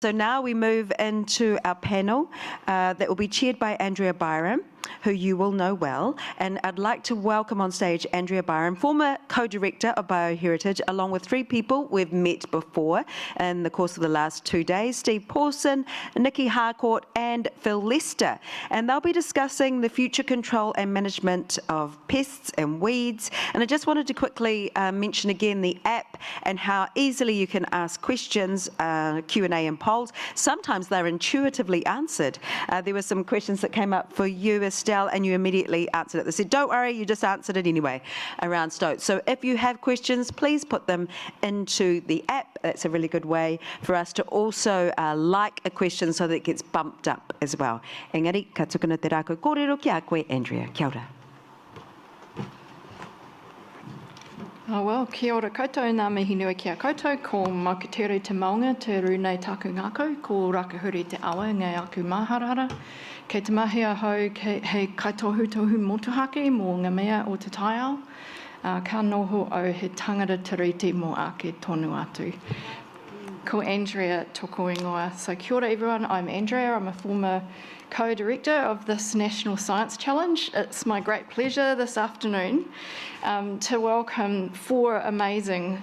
So now we move into our panel that will be chaired by Andrea Byrom, who you will know well. And I'd like to welcome on stage Andrea Byrom, former co-director of Bioheritage, along with three people we've met before in the course of the last 2 days, Steve Pawson, Nikki Harcourt and Phil Lester. And they'll be discussing the future control and management of pests and weeds. And I just wanted to quickly mention again the app and how easily you can ask questions, Q&A and polls. Sometimes they're intuitively answered. There were some questions that came up for you, Estelle, and you immediately answered it. They said, don't worry, you just answered it anyway around Stoke. So if you have questions, please put them into the app. That's a really good way for us to also like a question so that it gets bumped up as well. Engari, ka tukuna te rākau kōrero ki a koe, Andrea. Kia ora. Oh well, kia ora koutou, nā mihi nui ki a koutou, ko maukatere te maunga, te rūnei taku ngākau, ko rakahuri te awa, ngai aku māharara. Kei te mahi ahau hei kaitohu motuhake mō ngā mea o te taiao, ka noho au he tangata tiriti mō ake tonu atu. Ko Andrea toko ingoa. So kia ora everyone, I'm Andrea, I'm a former co-director of this National Science Challenge. It's my great pleasure this afternoon to welcome four amazing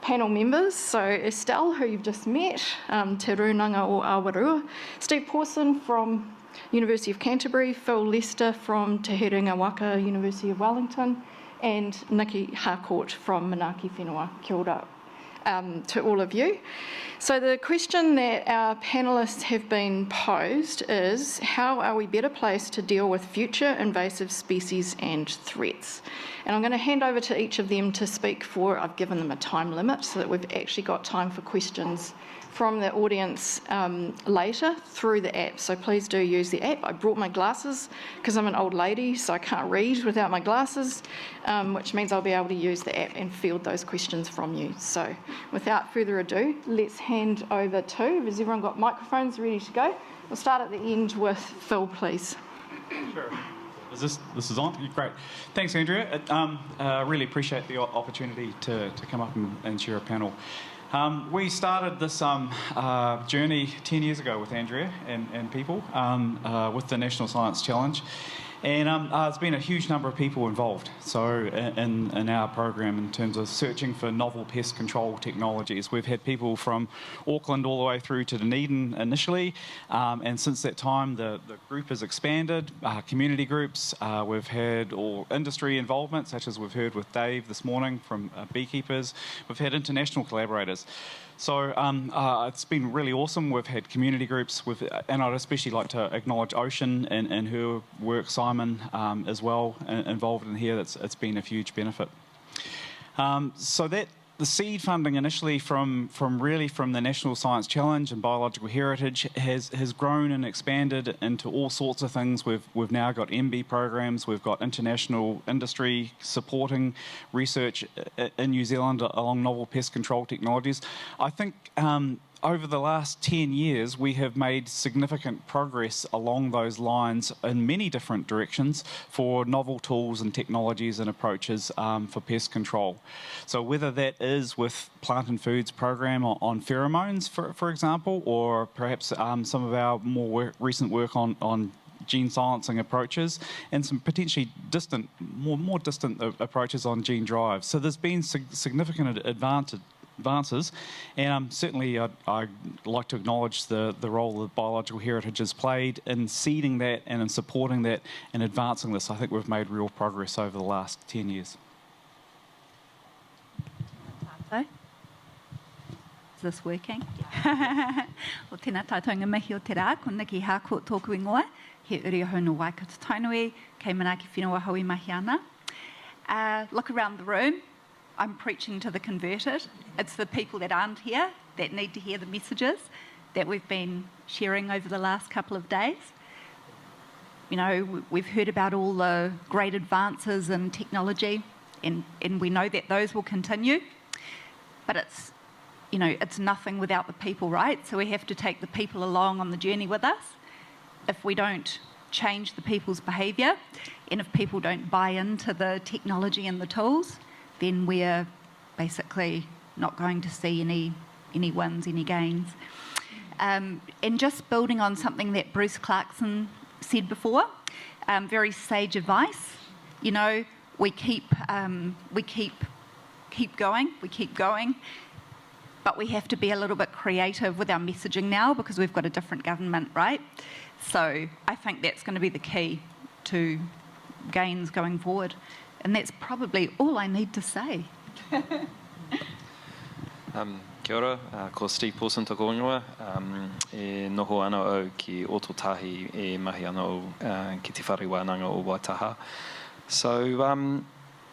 panel members. So Estelle, who you've just met, te runanga o Aotearoa, Steve Pawson from University of Canterbury, Phil Lester from Te Herenga Waka, University of Wellington, and Nikki Harcourt from Manaaki Whenua. Kia ora to all of you. So the question that our panellists have been posed is, how are we better placed to deal with future invasive species and threats? And I'm going to hand over to each of them to speak for. I've given them a time limit so that we've actually got time for questions from the audience later through the app. So please do use the app. I brought my glasses because I'm an old lady, so I can't read without my glasses, which means I'll be able to use the app and field those questions from you. So without further ado, let's hand over to, has everyone got microphones ready to go? We'll start at the end with Phil, please. Sure. This is on? Great. Thanks, Andrea. Really appreciate the opportunity to come up and share a panel. We started this journey 10 years ago with Andrea and people with the National Science Challenge. And there's been a huge number of people involved in our program in terms of searching for novel pest control technologies. We've had people from Auckland all the way through to Dunedin initially, and since that time the group has expanded, community groups, we've had all industry involvement, such as we've heard with Dave this morning from beekeepers. We've had international collaborators. So it's been really awesome. We've had community groups, and I'd especially like to acknowledge Ocean and her work, Simon, as well, involved in here. It's been a huge benefit. So that the seed funding initially from the National Science Challenge and Biological Heritage has grown and expanded into all sorts of things. We've now got MB programs, we've got international industry supporting research in New Zealand along novel pest control technologies. I think over the last 10 years, we have made significant progress along those lines in many different directions for novel tools and technologies and approaches for pest control. So whether that is with Plant and Foods program on pheromones, for example, or perhaps some of our more recent work on gene silencing approaches, and some potentially more distant approaches on gene drive. So there's been significant advances, and certainly I'd like to acknowledge the role that Biological Heritage has played in seeding that and in supporting that and advancing this. I think we've made real progress over the last 10 years. Is this working? O tēnā tātou ngā mihi o te rā, ko Nikki Harcourt tōku ingoa, he uri ahau no Waikato Tainui, kei Manaaki Whenua haui mahi ana. Look around the room. I'm preaching to the converted. It's the people that aren't here that need to hear the messages that we've been sharing over the last couple of days. You know, we've heard about all the great advances in technology, and we know that those will continue, but it's nothing without the people, right? So we have to take the people along on the journey with us. If we don't change the people's behaviour, and if people don't buy into the technology and the tools, then we're basically not going to see any wins, any gains. And just building on something that Bruce Clarkson said before, very sage advice. You know, we keep going, but we have to be a little bit creative with our messaging now because we've got a different government, right? So I think that's going to be the key to gains going forward. And that's probably all I need to say. Kia ora, ko Steve Pawson toko ingoa. E noho ana au ki Ototahi e mahi ana au ki te whare wānanga o Waitaha. So,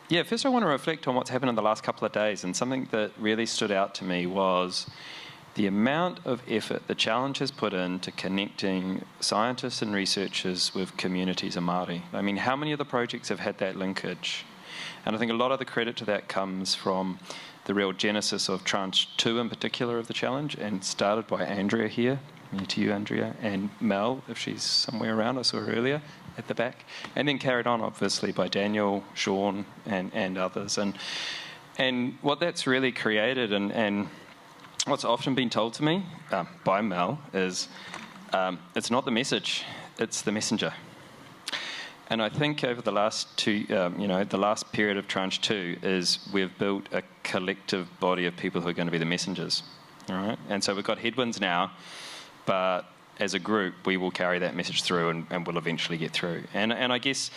yeah, first I want to reflect on what's happened in the last couple of days, and something that really stood out to me was the amount of effort the challenge has put into connecting scientists and researchers with communities of Māori. I mean, how many of the projects have had that linkage? And I think a lot of the credit to that comes from the real genesis of Tranche 2 in particular of the challenge, and started by Andrea here, to you Andrea, and Mel, if she's somewhere around, I saw her earlier at the back, and then carried on obviously by Daniel, Sean, and others. And what that's really created, and what's often been told to me by Mel is it's not the message, it's the messenger. And I think over the last the last period of Tranche 2 is we've built a collective body of people who are going to be the messengers, all right? And so we've got headwinds now, but as a group, we will carry that message through and we'll eventually get through. And I guess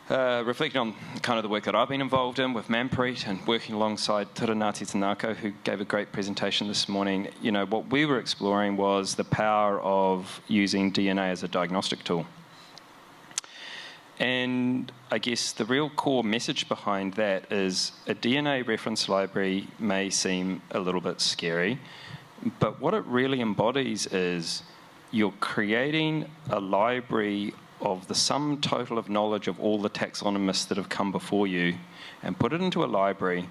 reflecting on kind of the work that I've been involved in with Manpreet and working alongside Ngāti Tanako, who gave a great presentation this morning, you know, what we were exploring was the power of using DNA as a diagnostic tool. And I guess the real core message behind that is a DNA reference library may seem a little bit scary, but what it really embodies is you're creating a library of the sum total of knowledge of all the taxonomists that have come before you, and put it into a library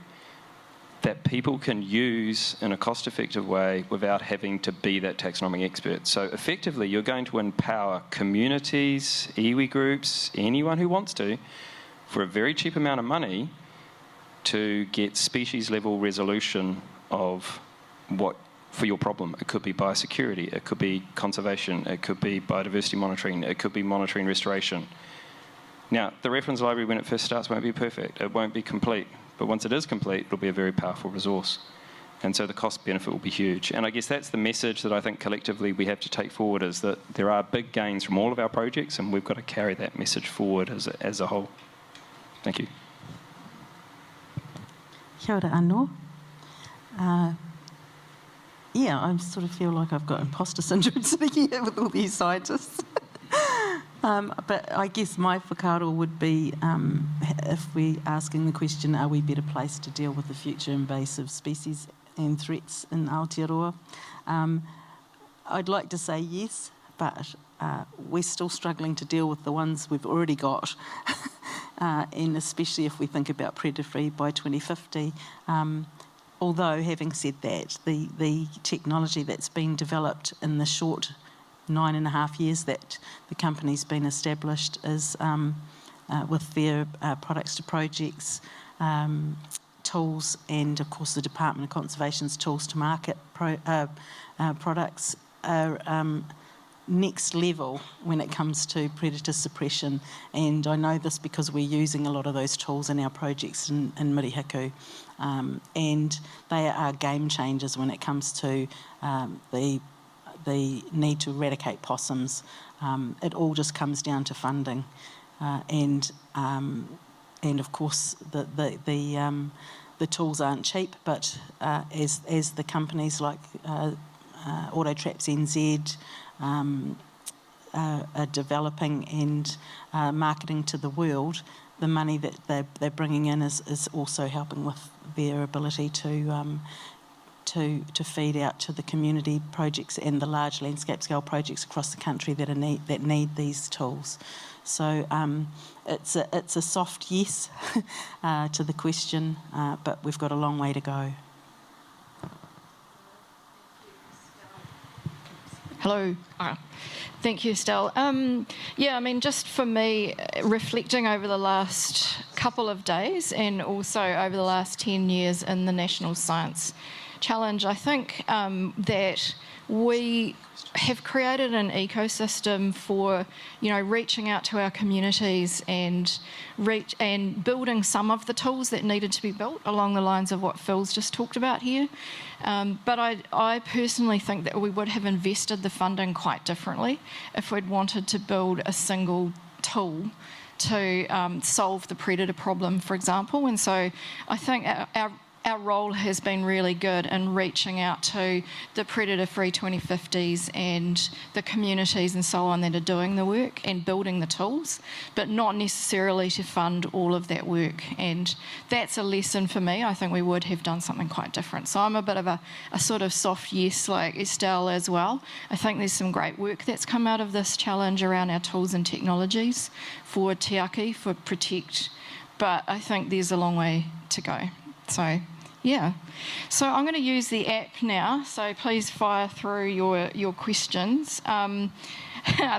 that people can use in a cost-effective way without having to be that taxonomic expert. So effectively, you're going to empower communities, iwi groups, anyone who wants to, for a very cheap amount of money, to get species-level resolution of what for your problem. It could be biosecurity, it could be conservation, it could be biodiversity monitoring, it could be monitoring restoration. Now, the reference library, when it first starts, won't be perfect. It won't be complete. But once it is complete, it'll be a very powerful resource. And so the cost benefit will be huge. And I guess that's the message that I think collectively we have to take forward, is that there are big gains from all of our projects, and we've got to carry that message forward as a whole. Thank you. Kia ora anō. Yeah, I sort of feel like I've got imposter syndrome sitting here with all these scientists. But I guess my whakaaro would be, if we're asking the question, are we better placed to deal with the future invasive species and threats in Aotearoa? I'd like to say yes, but we're still struggling to deal with the ones we've already got, and especially if we think about predator-free by 2050. Although, having said that, the technology that's been developed in the short 9.5 years that the company's been established is with their products to projects, tools, and of course the Department of Conservation's tools to market products are next level when it comes to predator suppression. And I know this because we're using a lot of those tools in our projects in Murihiku, and they are game changers when it comes to the need to eradicate possums. It all just comes down to funding, and of course the tools aren't cheap. But as the companies like Autotraps NZ are developing and marketing to the world, the money that they're bringing in is also helping with their ability to feed out to the community projects and the large landscape scale projects across the country that need these tools. So it's a soft yes to the question, but we've got a long way to go. Hello. Thank you, Estelle. Yeah, I mean, just for me, reflecting over the last couple of days and also over the last 10 years in the national science challenge, I think that we have created an ecosystem for, reaching out to our communities and building some of the tools that needed to be built along the lines of what Phil's just talked about here. But I personally think that we would have invested the funding quite differently if we'd wanted to build a single tool to solve the predator problem, for example. And so I think our role has been really good in reaching out to the predator-free 2050s and the communities and so on that are doing the work and building the tools, but not necessarily to fund all of that work. And that's a lesson for me. I think we would have done something quite different. So I'm a bit of a sort of soft yes like Estelle as well. I think there's some great work that's come out of this challenge around our tools and technologies for TIAKI, for Protect, but I think there's a long way to go. So, yeah. So I'm going to use the app now, so please fire through your questions.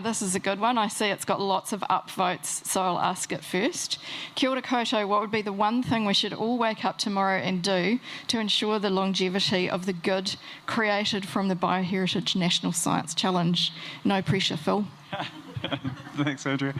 This is a good one. I see it's got lots of upvotes, so I'll ask it first. Kia ora koutou, what would be the one thing we should all wake up tomorrow and do to ensure the longevity of the good created from the Bioheritage National Science Challenge? No pressure, Phil. Thanks, Andrea.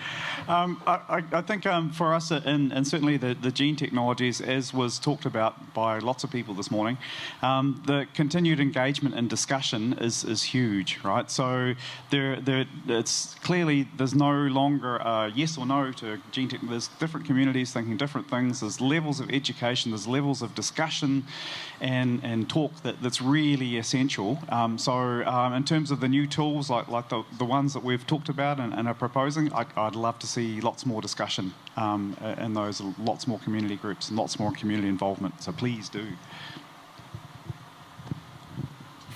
I think for us, and certainly the gene technologies, as was talked about by lots of people this morning, the continued engagement and discussion is huge, right? So it's clearly there's no longer a yes or no to gene tech. There's different communities thinking different things. There's levels of education. There's levels of discussion and talk that's really essential. So in terms of the new tools, like the ones that we've talked about and are proposing, I'd love to see lots more discussion in those, lots more community groups and lots more community involvement. So please do.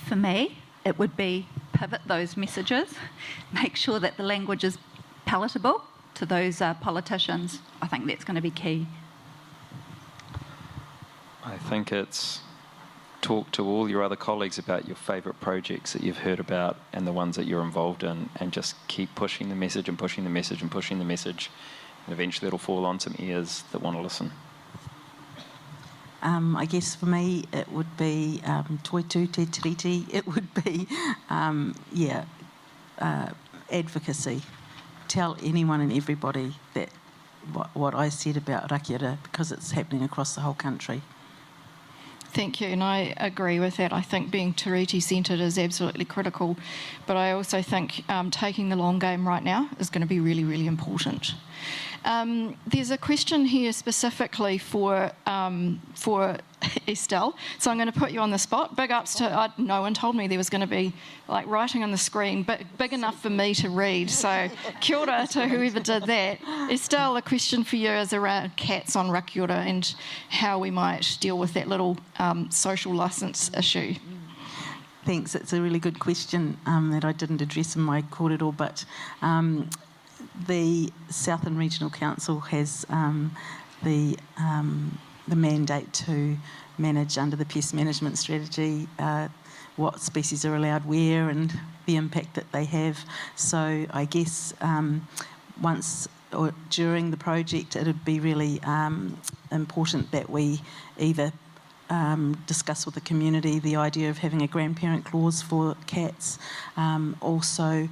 For me, it would be pivot those messages, make sure that the language is palatable to those politicians. I think that's going to be key. I think it's talk to all your other colleagues about your favourite projects that you've heard about and the ones that you're involved in, and just keep pushing the message and pushing the message and pushing the message, and eventually it'll fall on some ears that want to listen. I guess for me it would be toi tu te tiriti. It would be advocacy. Tell anyone and everybody that what I said about Rakiara, because it's happening across the whole country. Thank you, and I agree with that. I think being Tiriti-centred is absolutely critical, but I also think taking the long game right now is going to be really, really important. There's a question here specifically for Estelle, so I'm going to put you on the spot. Big ups to, no one told me there was going to be like writing on the screen, but big enough for me to read, so kia ora to whoever did that. Estelle, a question for you is around cats on Rakiara and how we might deal with that little social licence issue. Thanks, it's a really good question that I didn't address in my kōrero, but the Southern Regional Council has the mandate to manage under the pest management strategy what species are allowed where and the impact that they have. So I guess once or during the project it would be really important that we either discuss with the community the idea of having a grandparent clause for cats. Also,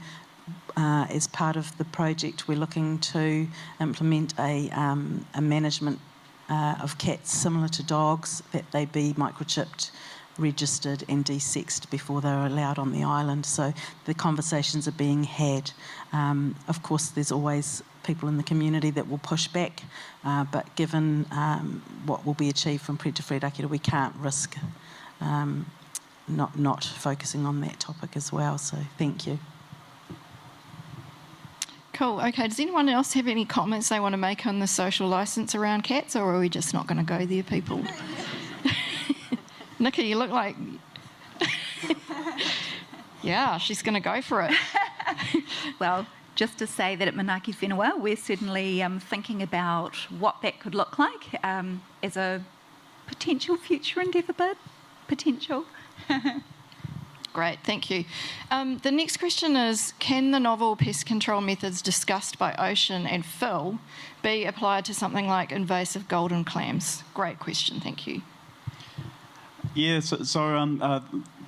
as part of the project, we're looking to implement a management of cats similar to dogs, that they be microchipped, registered and desexed before they're allowed on the island. So the conversations are being had. Of course, there's always people in the community that will push back, but given what will be achieved from predator-free Rakiara, we can't risk not focusing on that topic as well. So thank you. Cool. Okay, does anyone else have any comments they want to make on the social licence around cats, or are we just not going to go there, people? Nikki, you look like... Yeah, she's going to go for it. Well, just to say that at Manaaki Whenua, we're certainly thinking about what that could look like as a potential future endeavour bid. Potential. Great, thank you. The next question is, can the novel pest control methods discussed by Ocean and Phil be applied to something like invasive golden clams? Great question, thank you. Yeah,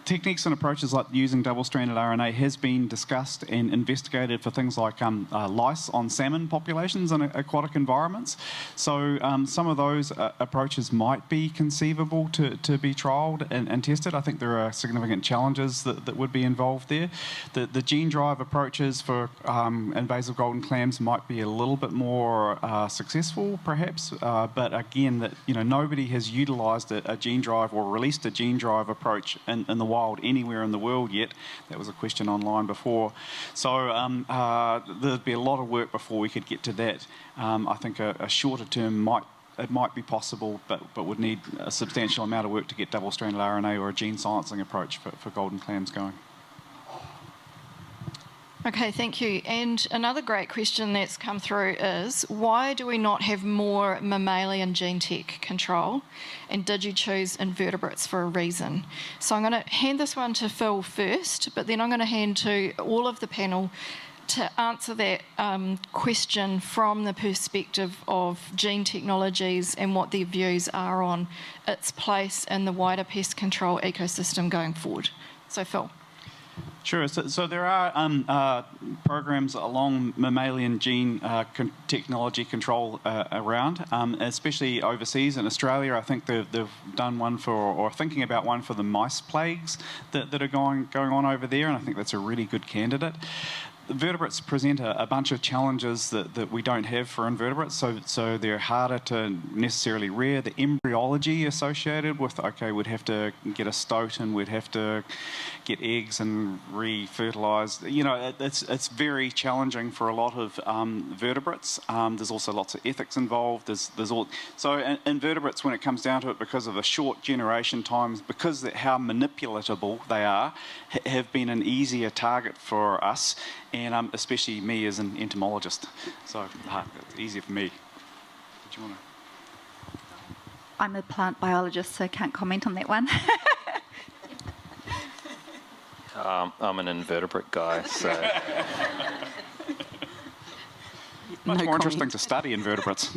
techniques and approaches like using double-stranded RNA has been discussed and investigated for things like lice on salmon populations in aquatic environments. So some of those approaches might be conceivable to be trialled and tested. I think there are significant challenges that would be involved there. The gene drive approaches for invasive golden clams might be a little bit more successful, perhaps, but again, nobody has utilised a gene drive or released a gene drive approach in the wild anywhere in the world yet. That was a question online before. So there'd be a lot of work before we could get to that. I think a shorter term might be possible, but would need a substantial amount of work to get double-stranded RNA or a gene silencing approach for golden clams going. Okay, thank you. And another great question that's come through is, why do we not have more mammalian gene tech control? And did you choose invertebrates for a reason? So I'm going to hand this one to Phil first, but then I'm going to hand to all of the panel to answer that question from the perspective of gene technologies and what their views are on its place in the wider pest control ecosystem going forward. So Phil. Sure. So there are programs along mammalian gene technology control around, especially overseas. In Australia, I think they've done one or thinking about one for the mice plagues that are going on over there, and I think that's a really good candidate. The vertebrates present a bunch of challenges that we don't have for invertebrates, so they're harder to necessarily rear. The embryology associated with, we'd have to get a stoat and we'd have to get eggs and re-fertilise. It's very challenging for a lot of vertebrates. There's also lots of ethics involved. So invertebrates, when it comes down to it, because of the short generation times, because how manipulatable they are, have been an easier target for us, and especially me as an entomologist. So it's easier for me. Did you want to? I'm a plant biologist, so I can't comment on that one. I'm an invertebrate guy, so... Much more interesting to study invertebrates.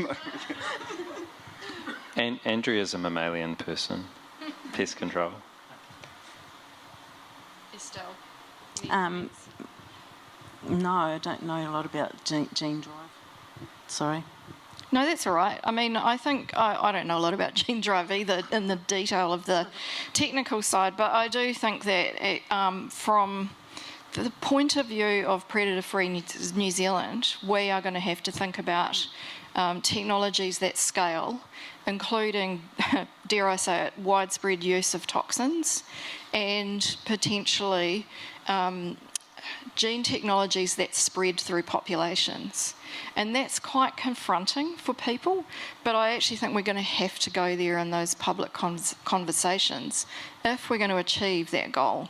And Andrea's a mammalian person, pest control. Estelle. No, I don't know a lot about gene drive. Sorry. No, that's all right. I mean, I think I don't know a lot about gene drive either in the detail of the technical side, but I do think that from the point of view of predator-free New Zealand, we are going to have to think about technologies that scale, including, dare I say it, widespread use of toxins and potentially gene technologies that spread through populations. And that's quite confronting for people, but I actually think we're going to have to go there in those public conversations if we're going to achieve that goal.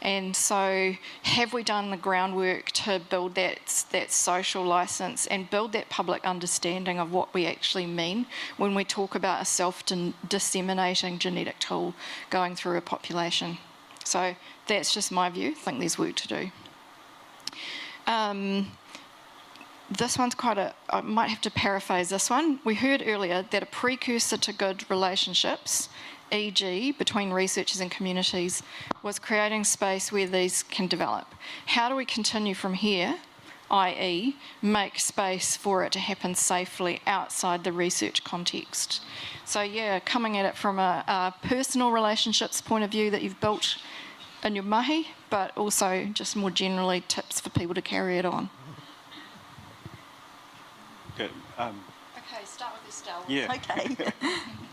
And so have we done the groundwork to build that social licence and build that public understanding of what we actually mean when we talk about a self-disseminating genetic tool going through a population? So that's just my view. I think there's work to do. This one's I might have to paraphrase this one. We heard earlier that a precursor to good relationships, e.g. between researchers and communities, was creating space where these can develop. How do we continue from here, i.e. make space for it to happen safely outside the research context? So yeah, coming at it from a personal relationships point of view that you've built in your mahi, but also just more generally tips for people to carry it on. Okay, Okay, start with Estelle. yeah. Okay.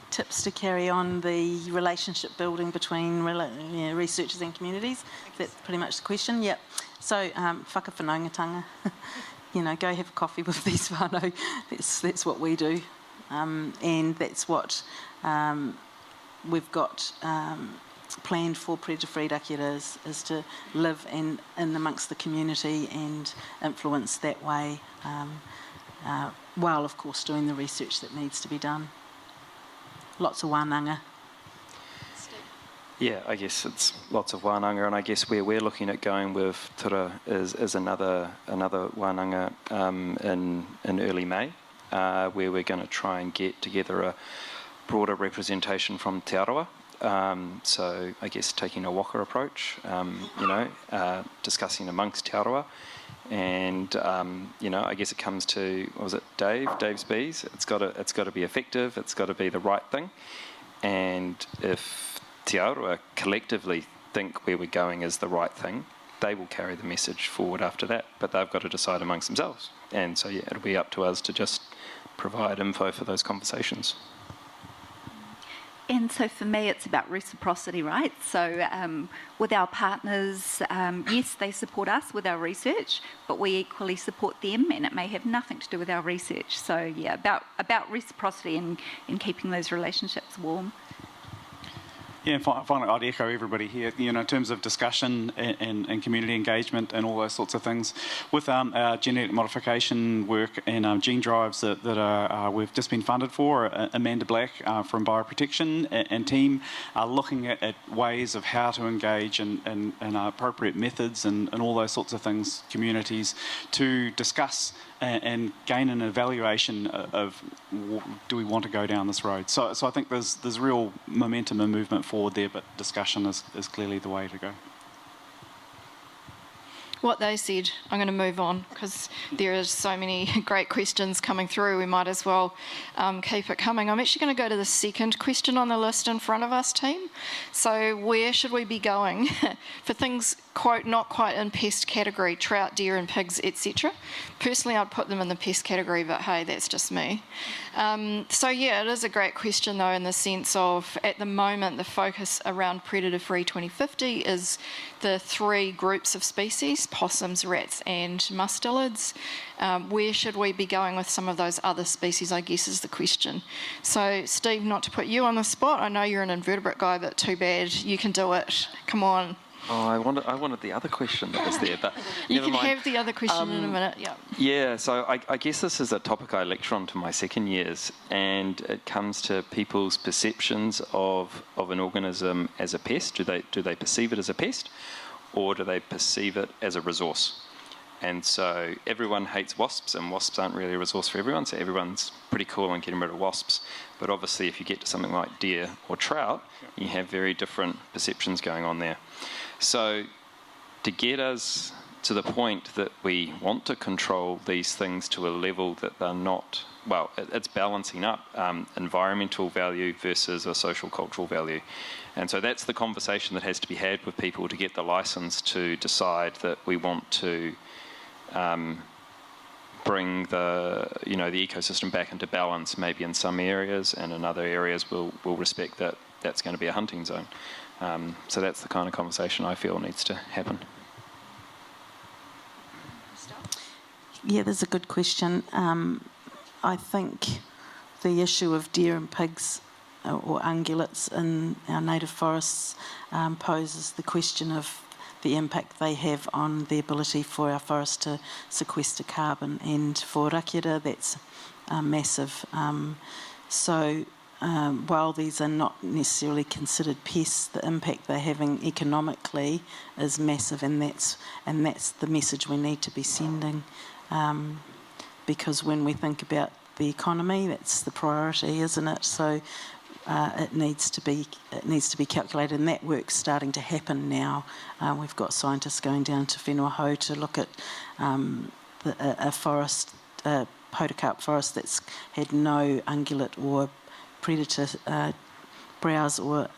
Tips to carry on the relationship building between researchers and communities. That's pretty much the question. Yep. So, whakawhanaungatanga. Go have a coffee with these whānau. That's what we do, and that's what we've got planned for predator-free Rakira is to live in amongst the community and influence that way. While, of course, doing the research that needs to be done. Lots of wānanga. Yeah, I guess it's lots of wānanga, and I guess where we're looking at going with Tura is another wānanga in early May, where we're going to try and get together a broader representation from Aotearoa So I guess taking a waka approach, discussing amongst Te Aroa. And I guess it comes to, what was it, Dave's Bees. It's got to be effective. It's got to be the right thing. And if Te Aroa collectively think where we're going is the right thing, they will carry the message forward after that. But they've got to decide amongst themselves. And so it'll be up to us to just provide info for those conversations. And so for me, it's about reciprocity, right? So with our partners, yes, they support us with our research, but we equally support them, and it may have nothing to do with our research. So yeah, about reciprocity and keeping those relationships warm. Yeah, and finally, I'd echo everybody here, in terms of discussion and community engagement and all those sorts of things. With our genetic modification work and gene drives that we've just been funded for, Amanda Black from Bioprotection and team are looking at ways of how to engage and appropriate methods and all those sorts of things, communities, to discuss and gain an evaluation of do we want to go down this road. So I think there's real momentum and movement forward there, but discussion is clearly the way to go. What they said, I'm going to move on because there are so many great questions coming through. We might as well keep it coming. I'm actually going to go to the second question on the list in front of us, team. So where should we be going for things, quote, not quite in pest category, trout, deer and pigs, etc.? Personally, I'd put them in the pest category, but hey, that's just me. So yeah, it is a great question though, in the sense of, at the moment, the focus around Predator Free 2050 is the 3 groups of species: possums, rats and mustelids. Where should we be going with some of those other species, I guess, is the question. So Steve, not to put you on the spot, I know you're an invertebrate guy, but too bad, you can do it. Come on. Oh, I wanted the other question that was there, but you never can mind. have the other question in a minute. Yeah. Yeah, so I guess this is a topic I lecture on to my second years, and it comes to people's perceptions of an organism as a pest. Do they perceive it as a pest, or do they perceive it as a resource? And so everyone hates wasps, and wasps aren't really a resource for everyone, so everyone's pretty cool on getting rid of wasps. But obviously if you get to something like deer or trout, you have very different perceptions going on there. So to get us to the point that we want to control these things to a level that they're not, well, it's balancing up environmental value versus a social cultural value. And so that's the conversation that has to be had with people to get the license to decide that we want to bring the ecosystem back into balance, maybe in some areas, and in other areas we'll respect that that's going to be a hunting zone. So that's the kind of conversation I feel needs to happen. Yeah, that's a good question. I think the issue of deer and pigs or ungulates in our native forests poses the question of the impact they have on the ability for our forests to sequester carbon. And for rakiara, that's massive. While these are not necessarily considered pests, the impact they're having economically is massive, and that's the message we need to be sending. Because when we think about the economy, that's the priority, isn't it? So it needs to be calculated, and that work's starting to happen now. We've got scientists going down to Whenua Hou to look at a forest, a podocarp forest that's had no ungulate or predator browse or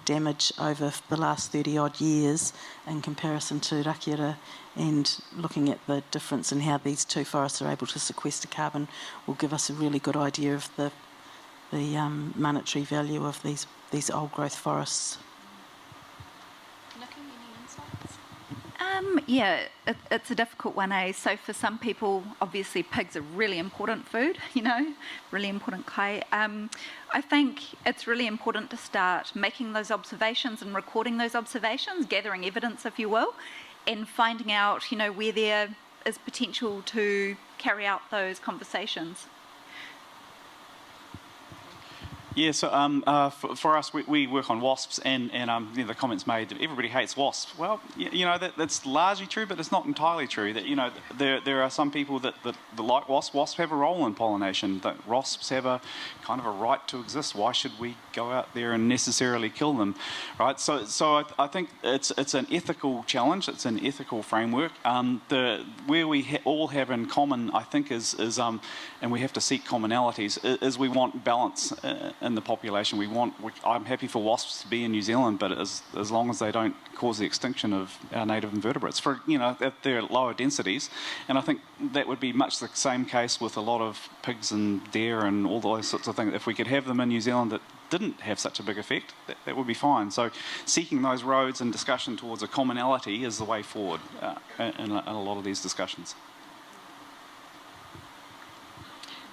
damage over the last 30 odd years in comparison to rakiara, and looking at the difference in how these two forests are able to sequester carbon will give us a really good idea of the monetary value of these old growth forests. Nikki, any insights? Yeah, it's a difficult one, eh? So for some people, obviously pigs are really important food, really important kai. I think it's really important to start making those observations and recording those observations, gathering evidence, if you will, and finding out, where there is potential to carry out those conversations. Yeah, so for us, we work on wasps, and the comments made that everybody hates wasps. Well, that's largely true, but it's not entirely true. That there are some people that like wasps. Wasps have a role in pollination. That wasps have a kind of a right to exist. Why should we go out there and necessarily kill them, right? So I think it's an ethical challenge. It's an ethical framework. Where we all have in common, I think, is and we have to seek commonalities. Is we want balance in the population. I'm happy for wasps to be in New Zealand, but as long as they don't cause the extinction of our native invertebrates, if they're at lower densities. And I think that would be much the same case with a lot of pigs and deer and all those sorts of things. If we could have them in New Zealand that didn't have such a big effect, that would be fine. So seeking those roads and discussion towards a commonality is the way forward in a lot of these discussions.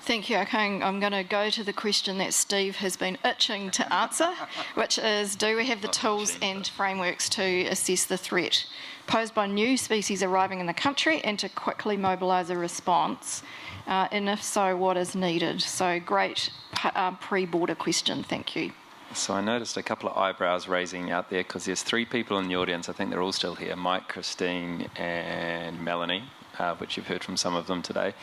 Thank you, Akang. I'm going to go to the question that Steve has been itching to answer, which is, do we have the tools and frameworks to assess the threat posed by new species arriving in the country and to quickly mobilise a response? And if so, what is needed? So great pre-border question, thank you. So I noticed a couple of eyebrows raising out there because there's 3 people in the audience. I think they're all still here, Mike, Christine and Melanie, which you've heard from some of them today.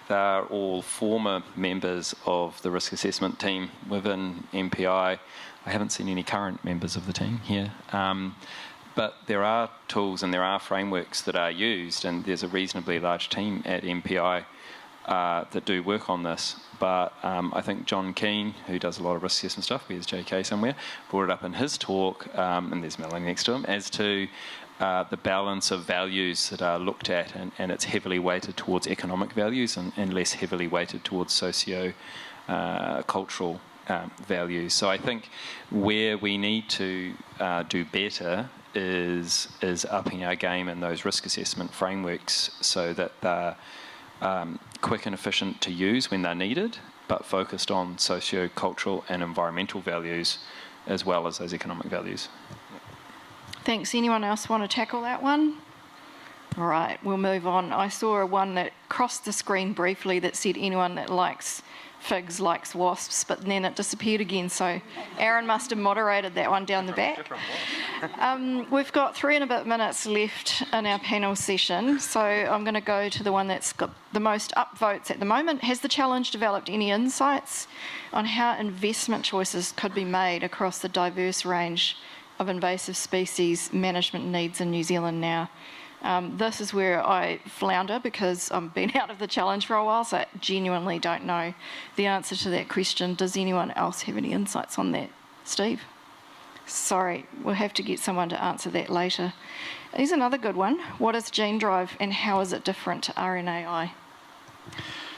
They're all former members of the risk assessment team within MPI. I haven't seen any current members of the team here. But there are tools and there are frameworks that are used, and there's a reasonably large team at MPI that do work on this. But I think John Keane, who does a lot of risk assessment stuff, where's JK somewhere, brought it up in his talk, and there's Melanie next to him, as to the balance of values that are looked at, and it's heavily weighted towards economic values and less heavily weighted towards socio-cultural values. So I think where we need to do better is upping our game in those risk assessment frameworks so that they're quick and efficient to use when they're needed, but focused on socio-cultural and environmental values as well as those economic values. Thanks. Anyone else want to tackle that one? All right, we'll move on. I saw one that crossed the screen briefly that said anyone that likes figs likes wasps, but then it disappeared again. So Aaron must have moderated that one down the back. We've got 3 and a bit minutes left in our panel session. So I'm going to go to the one that's got the most upvotes at the moment. Has the challenge developed any insights on how investment choices could be made across the diverse range of invasive species management needs in New Zealand now? This is where I flounder because I've been out of the challenge for a while, so I genuinely don't know the answer to that question. Does anyone else have any insights on that? Steve? Sorry, we'll have to get someone to answer that later. Here's another good one. What is gene drive and how is it different to RNAi?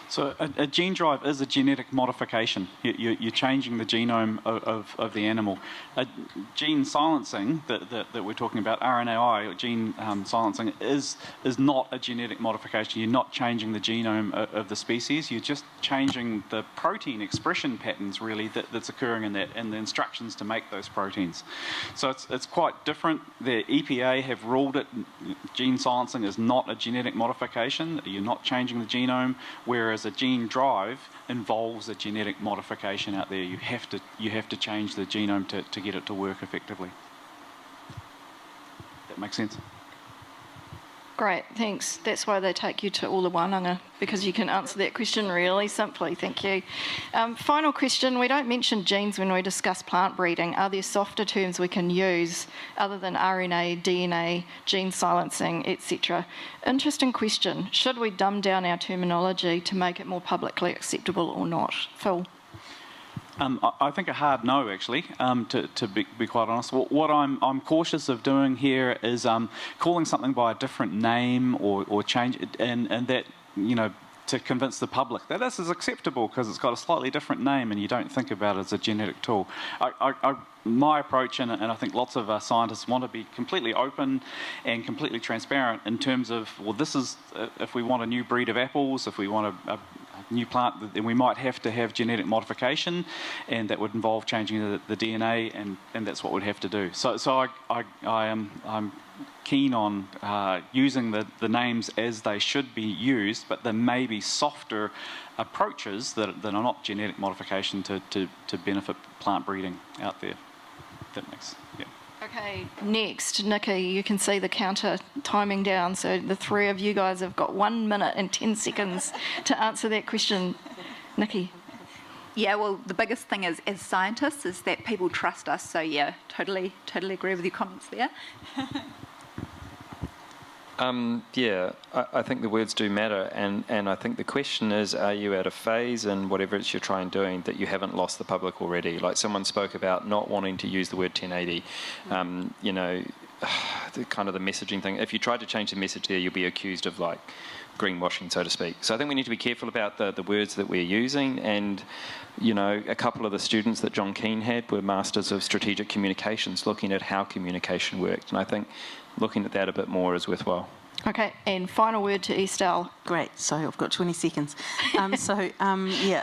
So a gene drive is a genetic modification. You're changing the genome of the animal. Gene silencing that we're talking about, RNAi, gene silencing, is not a genetic modification. You're not changing the genome of the species. You're just changing the protein expression patterns, really, that's occurring in that, and the instructions to make those proteins. So it's quite different. The EPA have ruled it. Gene silencing is not a genetic modification. You're not changing the genome, whereas a gene drive involves a genetic modification out there. You have to change the genome to get it to work effectively. That makes sense? Great, thanks. That's why they take you to all the wānanga, because you can answer that question really simply. Thank you. Final question. We don't mention genes when we discuss plant breeding. Are there softer terms we can use other than RNA, DNA, gene silencing, etc.? Interesting question. Should we dumb down our terminology to make it more publicly acceptable or not? Phil? I think a hard no, actually, to be quite honest. What I'm cautious of doing here is calling something by a different name or change it, and that, to convince the public that this is acceptable because it's got a slightly different name and you don't think about it as a genetic tool. My approach, and I think lots of scientists want to be completely open and completely transparent in terms of, well, this is, if we want a new breed of apples, if we want a new plant, then we might have to have genetic modification, and that would involve changing the DNA, and that's what we'd have to do. So I'm keen on using the names as they should be used, but there may be softer approaches that are not genetic modification to benefit plant breeding out there. That makes, yeah. Okay, next, Nikki, you can see the counter timing down, so the three of you guys have got 1 minute and 10 seconds to answer that question. Nikki. Yeah, well, the biggest thing is, as scientists, is that people trust us. So yeah, totally agree with your comments there. Yeah, I think the words do matter, and I think the question is, are you at a phase in whatever it's you're trying doing that you haven't lost the public already? Like someone spoke about not wanting to use the word 1080, you know, the kind of the messaging thing. If you try to change the message there, you'll be accused of like greenwashing, so to speak. So I think we need to be careful about the words that we're using, and you know, a couple of the students that John Keane had were Masters of Strategic Communications, looking at how communication worked, and I think looking at that a bit more is worthwhile. Okay, and final word to Estelle. Great, so I've got 20 seconds. Yeah,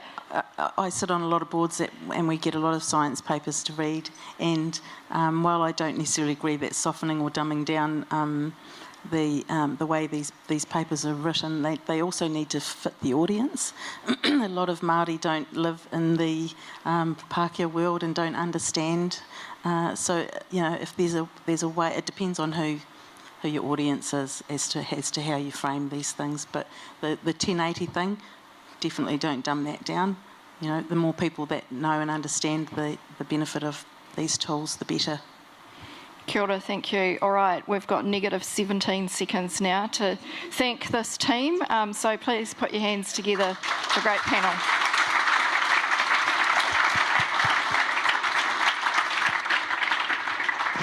I sit on a lot of boards and we get a lot of science papers to read, and while I don't necessarily agree that softening or dumbing down the way these papers are written, they also need to fit the audience. A lot of Māori don't live in the Pākehā world and don't understand. So you know, if there's a way, it depends on who your audience is as to how you frame these things. But the 1080 thing, definitely don't dumb that down. You know, the more people that know and understand the benefit of these tools, the better. Kia ora, thank you. All right, we've got negative 17 seconds now to thank this team. So please put your hands together for a great panel.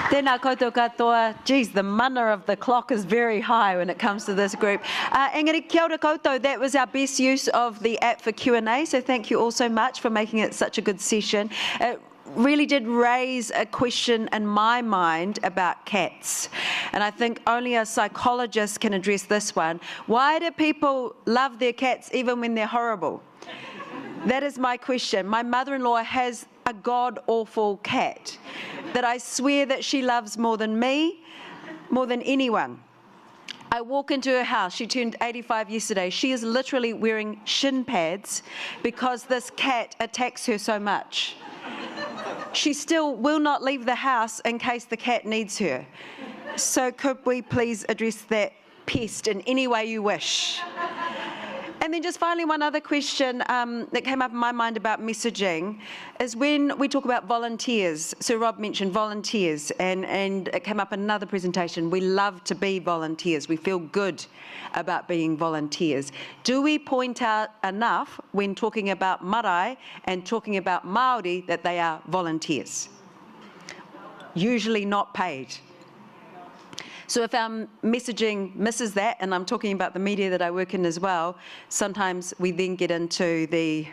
Tēnā koutou katoa. Geez, the mana of the clock is very high when it comes to this group. Engari, kia ora koutou. That was our best use of the app for Q&A, so thank you all so much for making it such a good session. It really did raise a question in my mind about cats, and I think only a psychologist can address this one. Why do people love their cats even when they're horrible? That is my question. My mother-in-law has a god-awful cat that I swear that she loves more than me, more than anyone. I walk into her house, she turned 85 yesterday, she is literally wearing shin pads because this cat attacks her so much. She still will not leave the house in case the cat needs her. So could we please address that pest in any way you wish? And then just finally, one other question that came up in my mind about messaging is when we talk about volunteers. So Rob mentioned volunteers, and it came up in another presentation. We love to be volunteers. We feel good about being volunteers. Do we point out enough when talking about marae and talking about Māori that they are volunteers? Usually not paid. So if our messaging misses that, and I'm talking about the media that I work in as well, sometimes we then get into the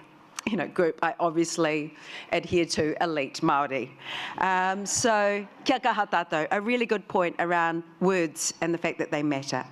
group I obviously adhere to, elite Māori. So kia kaha tātou, a really good point around words and the fact that they matter.